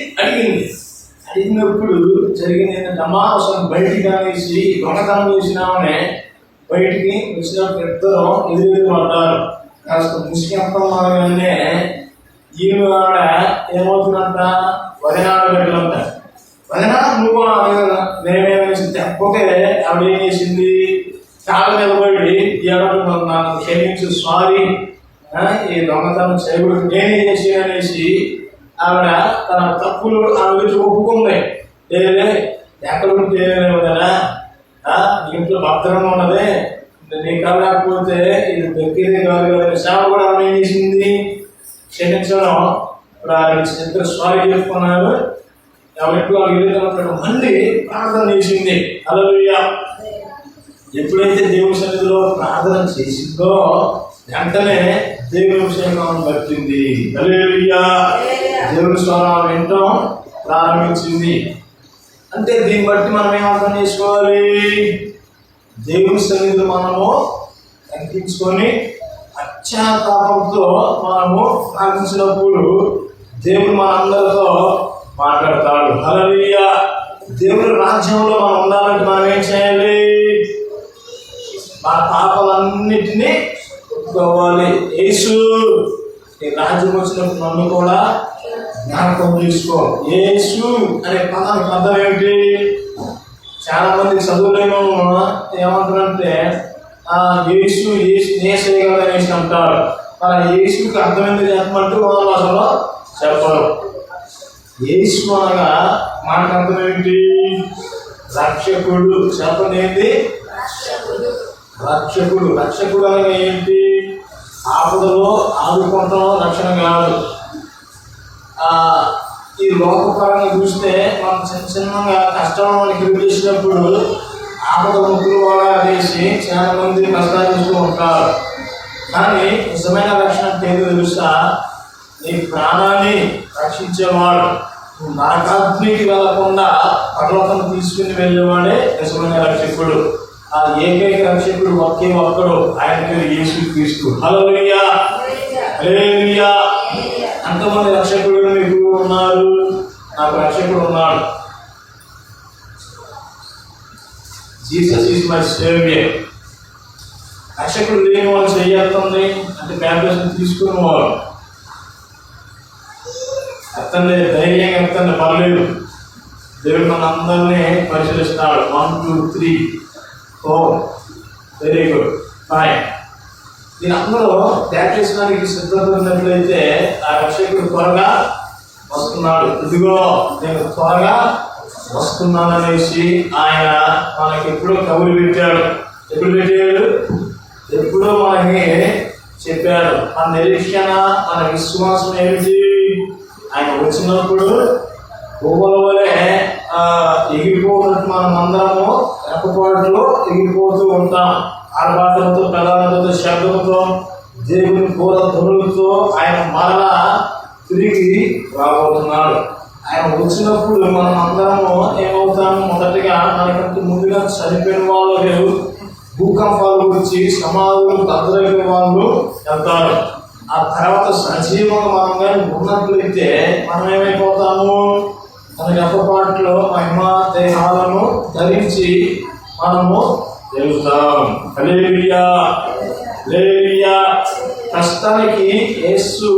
అడిగినప్పుడు జరిగింది ఏంటంటే అమ్మా అసలు బయటికి అనేసి దొంగతనం చేసినామనే బయటికి వచ్చినప్పుడు ఇద్దరు ఎదురు పడ్డారు. కాస్త ముసికెంపగానే ఈమె ఆవిడ ఏమవుతుందంట, వదినాడ బిడ్డలంట. వదినా నువ్వు నేనేమేసి తప్పకే ఆవిడ ఏం చేసింది, కాళ్ళ మీద పడి ఏడవడం నాకు క్షమించు, సారీ, ఈ దొంగతనం చేయకూడదు, నేనే చేసి అనేసి ఆవిడ తన తప్పులు ఆమె గురించి ఒప్పుకుంది. లేదే ఎక్కడ ఉంటే కదా ఇంట్లో భద్రంగా ఉన్నది, నీ కాలేకపోతే ఇది దొరికేదే కాదు కదా. సేవ కూడా ఆమె ఏం చేసింది, క్షమించడం. ఇప్పుడు ఆయన ఇద్దరు సారీ చెప్పుకున్నారు. ఎవరింట్లో వెళ్తున్నప్పుడు మళ్ళీ ప్రార్థన చేసింది. హల్లెలూయా. ఎప్పుడైతే దేవుని సన్నిధిలో ప్రార్థన చేసిందో వెంటనే దేవుని అభిషేకం పట్టింది. హల్లెలూయా. దేవుని స్వరం వినటం ప్రారంభించింది. అంటే దీన్ని బట్టి మనం ఏం అర్థం చేసుకోవాలి, దేవుని సన్నిధిలో మనము తగ్గించుకొని పశ్చాత్తాపంతో మనము ప్రార్థించినప్పుడు దేవుడు మనందరితో మాట్లాడతాడు. హల్లెలూయా. దేవుని రాజ్యంలో మనం ఉండాలంటే మనం ఏం చేయాలి, మన పాపాలన్నిటినీ ఒప్పుకోవాలి. యేసు ఈ రాజ్యం వచ్చినప్పుడు నన్ను కూడా జ్ఞాపకం చేసుకో. యేసు అనే పదానికి అర్థం ఏమిటి, చాలా మందికి చదువులేమో ఏమంటారంటే యేసు నేసే కదా అనేసి అంటారు. మన యేసుకి అర్థమైంది చెప్పమంటూ వాళ్ళు అసలు చెప్పరు. యేసు అనగా మనకు అర్థం ఏంటి, రక్షకుడు. చెప్పండి ఏంటి, రక్షకుడు. రక్షకుడు అనగా ఏంటి, ఆపదలో ఆదుకుంటాం రక్షణ కాదు. ఈ లోకపరంగా చూస్తే మనం చిన్నగా కష్టం మనకి చేసినప్పుడు ఆపద ముక్కులు కూడా వేసి చాలా మంది కష్టాలు ఉంటారు. కానీ నిజమైన రక్షణ అంటే ఏదో తెలుసా, నీ ప్రాణాన్ని రక్షించేవాడు, నువ్వు నరకాగ్నికి వెళ్లకుండా పర్వతం తీసుకుని వెళ్ళేవాడే నిజమైన రక్షకుడు. ఆ ఏకైక రక్షకుడు ఒకే ఒక్కడు, ఆయన పేరు యేసుక్రీస్తు. హల్లెలూయా. హల్లెలూయా. అంతమంది రక్షకుడు మీకు ఉన్నారు, నాకు రక్షకుడు ఉన్నాడు. Jesus is my saviour. రక్షకుడు లేని వాళ్ళు చెయ్యేస్తుంది అంటే బ్యాప్టిజం తీసుకుని వాళ్ళు ఎత్తండి, ధైర్యంగా ఎత్తండి, పర్లేదు. దేవుడు మన అందరినీ పరిశీలిస్తాడు. 1 2 3 4 వెరీ గుడ్, ఫైన్. దీని అందరూ బ్యాప్టిజానికి సిద్ధపడినట్లయితే ఆ రక్షకుడు త్వరగా వస్తున్నాడు. ఇదిగో నేను త్వరగా వస్తున్నాననేసి ఆయన మనకి ఎప్పుడో కబురు పెట్టాడు. ఎప్పుడు పెట్టాడు, ఎప్పుడో మనకి చెప్పాడు. మన నిరీక్షణ, మన విశ్వాసం ఏమిటి, ఆయన వచ్చినప్పుడు పువ్వుల వలె ఎగిరిపోతున్నట్టు మనం అందరము రెప్పపాటులో ఎగిరిపోతూ ఉంటాం. ఆర్భాటంతో, పెదాలతో, శబ్దంతో, దేవుని పూల ధ్వనులతో ఆయన మరలా తిరిగి రాబోతున్నాడు. ఆయన వచ్చినప్పుడు మనం అందరము ఏమవుతాము, మొదటిగా మనకంటే ముందుగా చనిపోయిన వాళ్ళు భూకంపాల గురించి సమాధులు భద్రైన వాళ్ళు వెళ్తారు. ఆ తర్వాత సజీవంగా మనం కానీ ఉన్నట్లయితే మనం ఏమైపోతాము, మన రెప్పపాట్లో మహిమ దేహాలను ధరించి మనము వెళ్తాం. హల్లెలూయా. హల్లెలూయా. కష్టానికి యేసు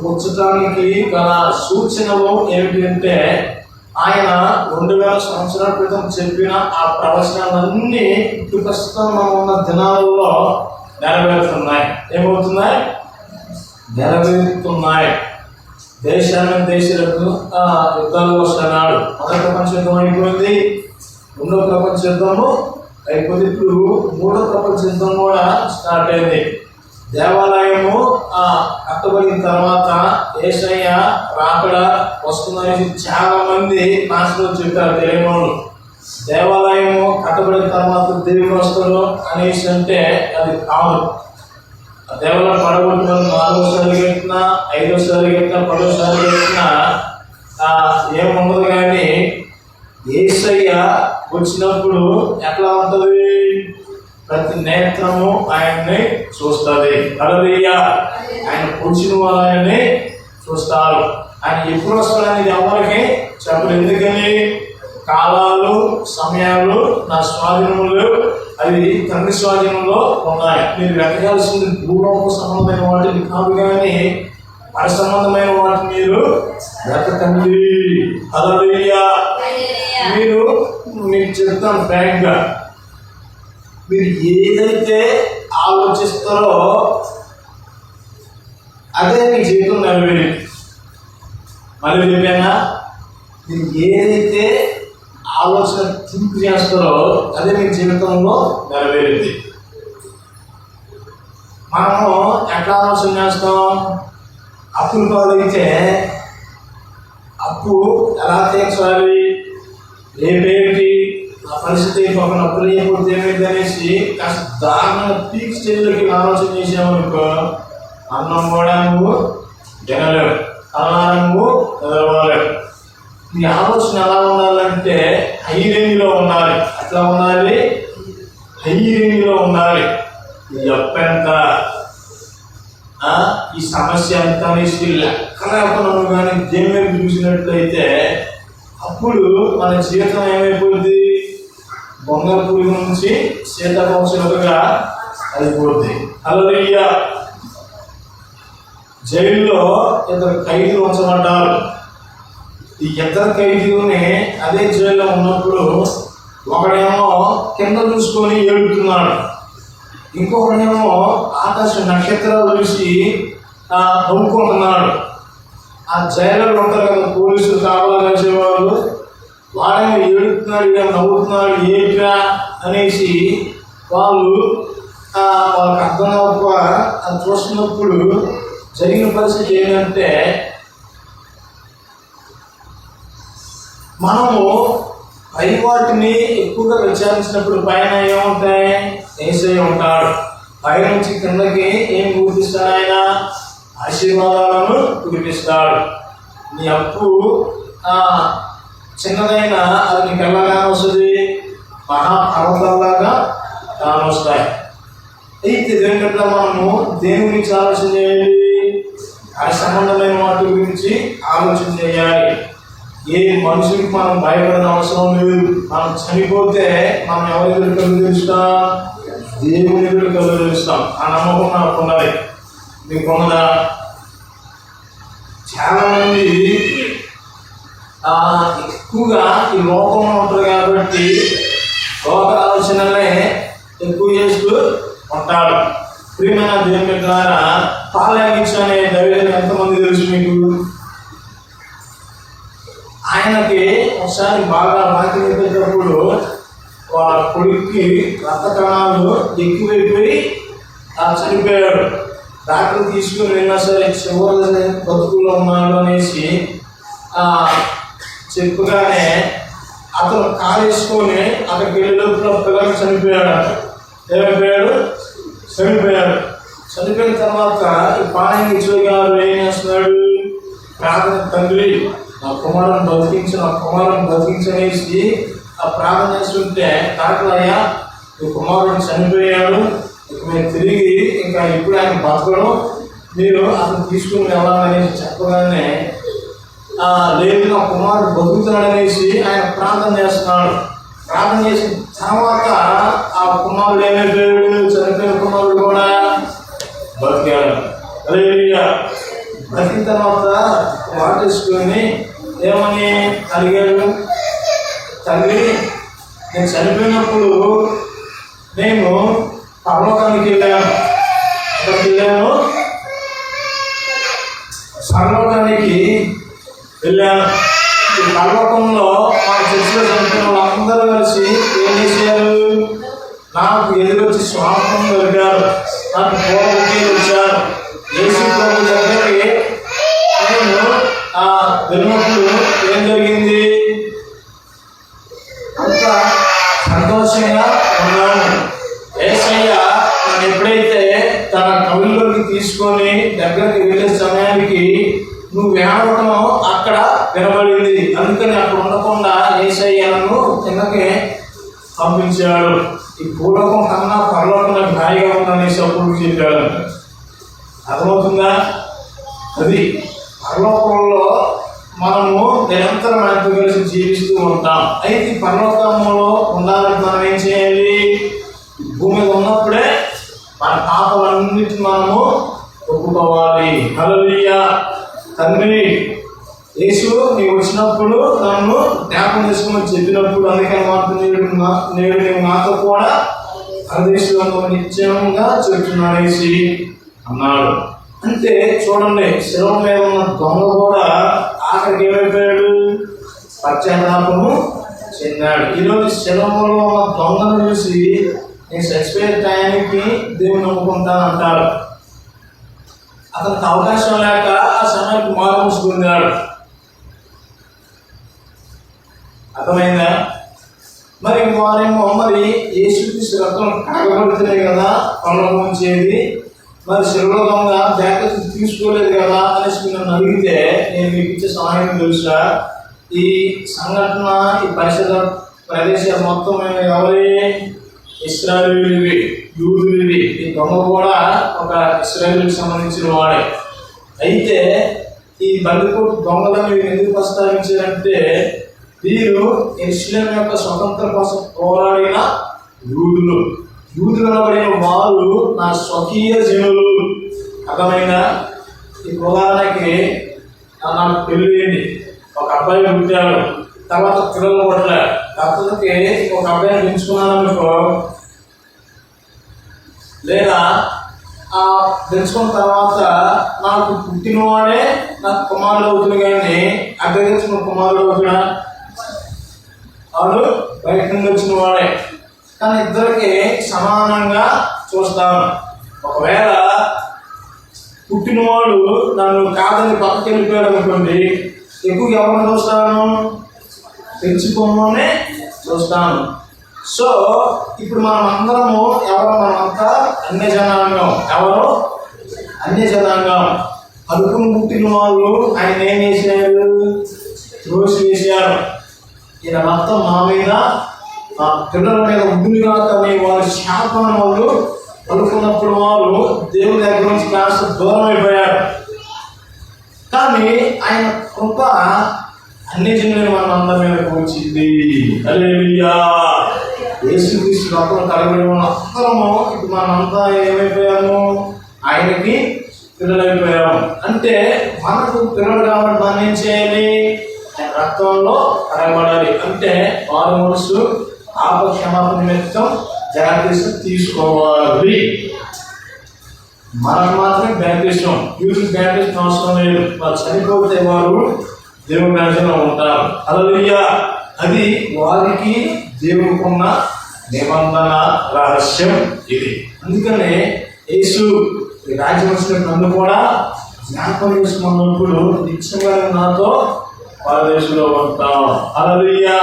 వచ్చటానికి గల సూచనలు ఏమిటంటే ఆయన 2000 సంవత్సరాల క్రితం చెప్పిన ఆ ప్రవచనాలన్నీ ప్రస్తుతం మనం ఉన్న దినాలలో నెరవేరుతున్నాయి. ఏమవుతున్నాయి, నెరవేరుతున్నాయి. దేశాలకు యుద్ధాలు వస్తున్నాడు. మొదటి ప్రపంచ యుద్ధం అయిపోయింది, రెండో ప్రపంచ యుద్ధము అయిపోయింది, ఇప్పుడు మూడో ప్రపంచ యుద్ధం కూడా స్టార్ట్ అయింది. దేవాలయము కట్టబడిన తర్వాత యేసయ్య రాకడ వస్తుందనేసి చాలా మంది నాశనం చెప్పారు తెలియని. దేవాలయము కట్టబడిన తర్వాత దేవుడు వస్తాడు అనేసి అంటే అది కాదు. దేవాలయం పడగొట్టిన 4వసారి కట్టినా, 5వసారి కట్టినా, 10వసారి కట్టినా ఏముండదు. కానీ యేసయ్య వచ్చినప్పుడు ఎట్లా ఉంటుంది, ప్రతి నేత్రము ఆయన్ని చూస్తుంది. హల్లెలూయా. ఆయన కూర్చుని వాళ్ళు ఆయన్ని చూస్తారు. ఆయన ఎప్పుడు వస్తాడనేది ఎవరికి చెప్పలేదు. ఎందుకని కాలాలు సమయాలు నా స్వాధీనంలో అవి తండ్రి స్వాధీనంలో ఉన్నాయి. మీరు వెతకాల్సింది భూలోక సంబంధమైన వాటిని కాదు, కానీ మన సంబంధమైన వాటిని మీరు వెతకండి. హల్లెలూయా. మీరు మీకు చెప్తాను ఫ్రాంక్గా, మీరు ఏదైతే ఆలోచిస్తారో అదే మీ జీవితం నెరవేరి. మళ్ళీ చెప్పానా, మీరు ఏదైతే ఆలోచన థింక్ చేస్తారో అదే మీ జీవితంలో నెరవేరింది. మనము ఎట్లా ఆలోచన చేస్తాం? అప్పులు పాలైతే అప్పు ఎలా తీర్చాలి, రేపేంటి ఆ పరిస్థితి, ఒక అప్పులు లేకపోతే ఏమైంది అనేసి కాస్త దారుణంగా పీక్ స్టేజ్లోకి ఆలోచన చేసామనుకో, అన్నం కూడా నువ్వు తినలేవు, అలా నువ్వు చదవలేవు. నీ ఆలోచన ఎలా ఉండాలంటే హై రేంజ్లో ఉండాలి. ఎట్లా ఉండాలి? హై రేంజ్లో ఉండాలి. ఈ అప్పు ఎంత, ఈ సమస్య ఎంత అనేసి లెక్క లేకుండా కానీ దేని మీద చూసినట్లయితే అప్పుడు మన జీవితం ఏమైపోద్ది? బొంగర పురుగు నుంచి సీతాకోశలుగా అయిపోద్ది. హల్లెలూయా. జైల్లో ఇద్దరు ఖైదీలు ఉంచబడ్డారు. ఈ ఇద్దరు ఖైదీలని అదే జైల్లో ఉన్నప్పుడు ఒకడేమో కింద చూసుకొని ఏడుతున్నాడు, ఇంకొకడేమో ఆకాశ నక్షత్రాలు చూసి నవ్వుకుంటున్నాడు. ఆ జైల్లో ఉంటారు కదా పోలీసులు కావాలని వేసేవాళ్ళు, వాడేమో ఏడుతున్నాడు, ఇక నవ్వుతున్నాడు, ఏంట్రా అనేసి వాళ్ళకు అర్థం అవ్వక అది చూస్తున్నప్పుడు జరిగిన పరిస్థితి ఏంటంటే, మనము పై వాటిని ఎక్కువగా విచారించినప్పుడు పైన ఏముంటాయి? యేసయ్య ఉంటాడు. పై నుంచి కిందకి ఏం గుర్తిస్తాడు? ఆయన ఆశీర్వాదాలను కురిపిస్తాడు. నీ అప్పు చిన్నదైనా అది నీకు ఎలాగా వస్తుంది? మహాపర్వతాల్లాగా కానొస్తాయి. అయితే దేనికట్లా మనము దేని గురించి ఆలోచన చేయాలి? ఆ సంబంధమైన వాటి గురించి ఆలోచన చేయాలి. ఏ మనుషులకి మనం భయపడిన అవసరం లేదు. మనం చనిపోతే మనం ఎవరి ఎదురు కళ్ళు తెలుస్తాం? దేవుని ఎదురు కళ్ళు తెలుస్తాం. ఆ నమ్మకం నాకు ఉన్నది, మీకు ఉన్నదా? చాలా మంది ఎక్కువగా ఈ లోకంలో ఉంటారు కాబట్టి లోక ఆలోచనలే ఎక్కువ చేస్తూ ఉంటారు. ప్రియమైన దేవుని ద్వారా పాలయాగించు అనే దైవజనుడు ఎంతమంది తెలుసు మీకు? ఆయనకి ఒకసారి బాగా వాక్యం చెప్పేటప్పుడు వాళ్ళ కొడుక్కి రక్త కణాలు ఎక్కువైపోయి చనిపోయాడు. డాక్టర్ తీసుకుని వెళ్ళినా సరే చివరి బతుకుల్లో ఉన్నాడు అనేసి చెప్పగానే అతను కాలేసుకొని అక్కడికి వెళ్ళేటప్పుడు పిల్లలు చనిపోయాడు. ఏమైపోయాడు? చనిపోయాడు. చనిపోయిన తర్వాత ఈ పాలయాగించు గారు ఏం చేస్తున్నాడు? ప్రార్థన, తండ్రి నా కుమారుని బతికించనేసి ఆ ప్రార్థన చేస్తుంటే డాక్టర్ అయ్యా ఈ కుమారుడు చనిపోయాడు, ఇక మీరు తిరిగి ఇంకా ఇప్పుడు ఆయన బతకడం, మీరు అతను తీసుకుని వెళ్ళాలనేసి చెప్పగానే లేదు నా కుమారుడు బతుకుతాడనేసి ఆయన ప్రార్థన చేస్తున్నాడు. ప్రార్థన చేసిన తర్వాత ఆ కుమారుడు ఏమైపోయాడు? చనిపోయిన కుమారుడు కూడా బతికాడు. హల్లెలూయా. బతికిన తర్వాత వాటేసుకొని ఏమని అడిగాడు? తండ్రి, నేను చనిపోయినప్పుడు నేను పరలోకానికి వెళ్ళాను, పరలోకానికి వెళ్ళాను. ఈ పరలోకంలో మా చర్చిలో చనిపోయిన వాళ్ళందరూ కలిసి ఏం చేశారు? నాకు ఎదురొచ్చి స్వాగతం దొరికారు, నాకు పోటీ వచ్చారు. యేసు ప్రభు దగ్గరికి నేను వెళ్ళినప్పుడు ఏం జరిగింది? అంత సంతోషంగా ఉన్నాను. యేసయ్య నన్ను ఎప్పుడైతే తన కవుల్లోకి తీసుకొని దగ్గరికి వెళ్ళే సమయానికి నువ్వు ఏడవటం అక్కడ వినబడింది. అందుకని అక్కడ ఉండకుండా యేసయ్య నన్ను కిందకి పంపించాడు. ఈ భూలోకం కన్నా పరలోకం నాకు హాయిగా ఉందనేసి అప్పుడు చెప్పాడు. అర్థమవుతుందా? అది పరలోకంలో మనము నిరంతరం ఆయనతో కలిసి జీవిస్తూ ఉంటాం. అయితే ఈ పరలోకంలో ఉండాలంటే మనం ఏం చేయాలి? భూమి మీద ఉన్నప్పుడే మన పాపలన్నిటిని మనము ఒప్పుకోవాలి. హల్లెలూయా. తండ్రి యేసు నీవు వచ్చినప్పుడు నన్ను జ్ఞాపకం చేసుకోమని చెప్పినప్పుడు, అందుకని నేడు నీవు నాతో కూడా పరదేశంలో నిత్యంగా చెప్తున్నాడు వేసి అన్నాడు. అంటే చూడండి, శిలం మీద ఉన్న దొంగ కూడా ఆఖరికి ఏమైపోయాడు? పశ్చాత్తాపము చెందాడు. ఈరోజు శిలంలో ఉన్న దొంగను చూసి నేను చచ్చిపోయే టయానికి దేవుని నమ్ముకుంటానంటాడు. అతనికి అవకాశం లేక ఆ సమయానికి మారు మూసుకున్నాడు. అర్థమైందా? మరి వారేమో మరి యేసుక్రీస్తు రక్తం కాగబడుతున్నాయి కదా పరలోకించేది, మరి శిలువలో దొంగ జాగ్రత్త తీసుకోలేదు కదా అనేసి నన్ను అడిగితే నేను మీకు ఇచ్చే సహాయం తెలుసా? ఈ సంఘటన ఈ పరిసర ప్రదేశాలు మొత్తం ఎవరి? ఇశ్రాయేలీయులవి, యూదులవి. ఈ దొంగ కూడా ఒక ఇశ్రాయేలుకి సంబంధించిన వాడే. అయితే ఈ బందిపోటు దొంగలను ఎందుకు ప్రస్తావించారంటే, వీరు యెరూషలేము యొక్క స్వతంత్ర కోసం పోరాడిన యూదులు. యూదులబడిన వారు నా స్వకీయ జనులు. అర్థమైన ఈ ఉదాహరణకి నాకు పెళ్ళింది, ఒక అబ్బాయి పుట్టాడు, తర్వాత పిల్లలు పుట్టలే, భర్తలకి ఒక అబ్బాయిని పెంచుకున్నాను అనుకో, లేదా ఆ పెంచుకున్న తర్వాత నాకు పుట్టినవాడే నాకు కుమారుడు అవుతుంది, కానీ అబ్బాయి తెచ్చుకున్న కుమారుడు అవుతున్నా? వాడు బయట నుండి వచ్చిన వాడే, కానీ ఇద్దరికి సమానంగా చూస్తాను. ఒకవేళ పుట్టినవాడు నన్ను కాదని పక్కకి వెళ్ళిపోయాడు అనుకోండి, ఎక్కువ ఎవరిని చూస్తాను? పెంచుకోమనే చూస్తాను. సో ఇప్పుడు మనం అందరము ఎవరు? మనమంతా అన్య జనాంగం. ఎవరు? అన్య జనాంగం. అదుపును పుట్టిన వాళ్ళు ఆయన ఏం చేశారు? త్రోసి వేశారు. ఈయన మొత్తం మా మీద, మా పిల్లల మీద ఉద్దులుగా కానీ వారు శాపం వాళ్ళు అనుకున్నప్పుడు వాళ్ళు దేవుని దగ్గర నుంచి కాస్త దూరం అయిపోయారు. కానీ ఆయన కృప అన్ని జనులను మన అందరి మీదకు వచ్చింది. హల్లెలూయా. యేసుక్రీస్తు రక్తం కలగడం వల్ల అందరము ఇప్పుడు మనమంతా ఏమైపోయాము? ఆయనకి పిల్లలైపోయాము. అంటే మనకు పిల్లలు కాబట్టి మనం ఏం చేయాలి? రక్తంలో కడగబడాలి. అంటే వారు మనసు క్షమాపణ నిమిత్తం జాగ్రత్త తీసుకోవాలి. మనకు మాత్రమే బ్యాప్టిజం, యూత్ బ్యాప్టిజం అవసరం లేదు. వాళ్ళు చనిపోతే వారు దేవుని రాజ్యంలో ఉంటారు. హల్లెలూయా. అది వారికి దేవునికున్న నిబంధన రహస్యం ఇది. అందుకనే యేసు ఈ రాజ్యం వచ్చినప్పుడు నన్ను కూడా జ్ఞాపకం చేసుకున్నప్పుడు నిత్యంగా నాతో పరదేశంలో ఉంటాం. హల్లెలూయా.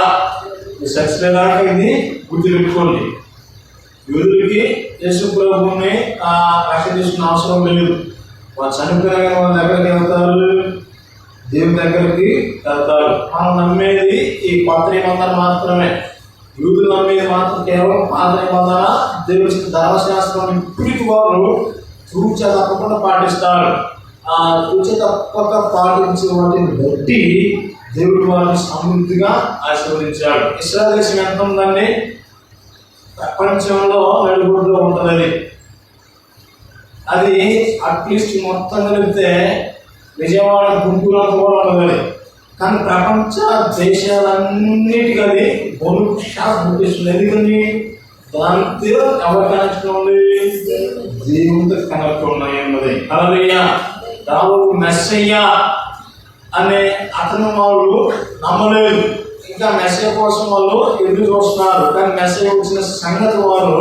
సత్యదాకా ఇది గుర్తు పెట్టుకోండి. యూదులకి యేసు ప్రభువుని రక్షణ చేసుకున్న అవసరం లేదు. వాళ్ళు చనిపోయినా కానీ వాళ్ళ దగ్గరికి వెళ్తారు, దేవుని దగ్గరికి వెళ్తారు. మనం నమ్మేది ఈ కొత్త నిబంధన మాత్రమే. యూదులు నమ్మేది మాత్రం కేవలం పాత నిబంధన, దేవుడి ధర్మశాస్త్రం. ఇప్పటికి వారు తూచ తప్పకుండా పాటిస్తారు. ఆ తూచ తప్పక పాటించే వాటిని బట్టి దేవుడు వారిని సమృద్ధిగా ఆశీర్వదించాడు. ఇశ్రాయేలు దేశం ఎంత ఉందండి? ప్రపంచంలో నలుగురిలో ఉంటుంది. అది అట్లీస్ట్ మొత్తం కలిపితే విజయవాడ, గుంటూరు కూడా ఉండదు. కానీ ప్రపంచ దేశాలన్నిటికీ అది షాక్ పుట్టిస్తుంది. ఎందుకని? దాంతో ఎవరి కనెక్షన్ ఉంది? దేవునితో కనెక్ట్ ఉన్నాయి అన్నది. హల్లెలూయా. దావీదు మెస్సయ్యా అనే అతను వాళ్ళు నమ్మలేదు. ఇంకా మెస్సయ్య కోసం వాళ్ళు ఎదురు చూస్తున్నారు. కానీ మెస్సయ్య వచ్చిన సంగతి వారు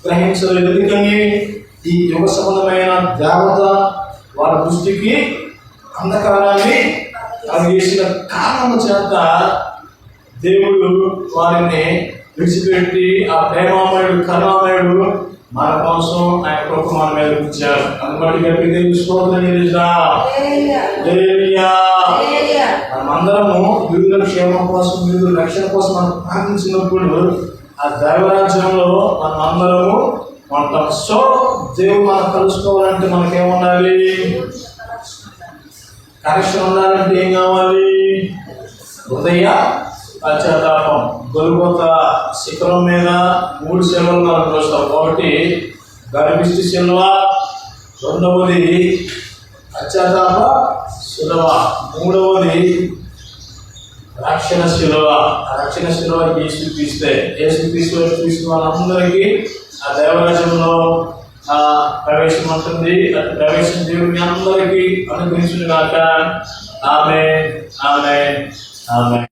గ్రహించలేదు. ఎందుకని? ఈ యుగ సంబంధమైన దేవత వారి దృష్టికి అంధకారాన్ని వేసిన కారణం చేత దేవుడు వారిని విడిచిపెట్టి ఆ ప్రేమామయుడు, కరుణామయుడు మన కోసం ఆయన కృప మన మీద ఇచ్చారు. అందుబట్టి గట్టిగా మనమందరము యూదుల క్షేమం కోసం, యూదుల రక్షణ కోసం మనం ప్రార్థించినప్పుడు ఆ దైవరాజ్యంలో మనమందరము ఉంటాం. సో దేవుడు మనం కలుసుకోవాలంటే మనకేముండాలి? కరెక్షన్ ఉండాలంటే ఏం కావాలి? హృదయ పశ్చాత్తాపం. గొల్గొతా శిఖరం మీద 3 శిలువలు మనం చూస్తాం. ఒకటి గర్భిష్టి శిలువ, రెండవది పశ్చాత్తాప శిలువ, మూడవది రక్షణ శిలువ. రక్షణ శిలువ యేసుక్రీస్తు తీసుకున్న వాళ్ళందరికీ ఆ దేవరాజ్యంలో ప్రవేశం ఉంటుంది. అటు ప్రవేశం దేవుడిని అందరికీ అనుగ్రహించును గాక. ఆమేన్, ఆమేన్, ఆమేన్.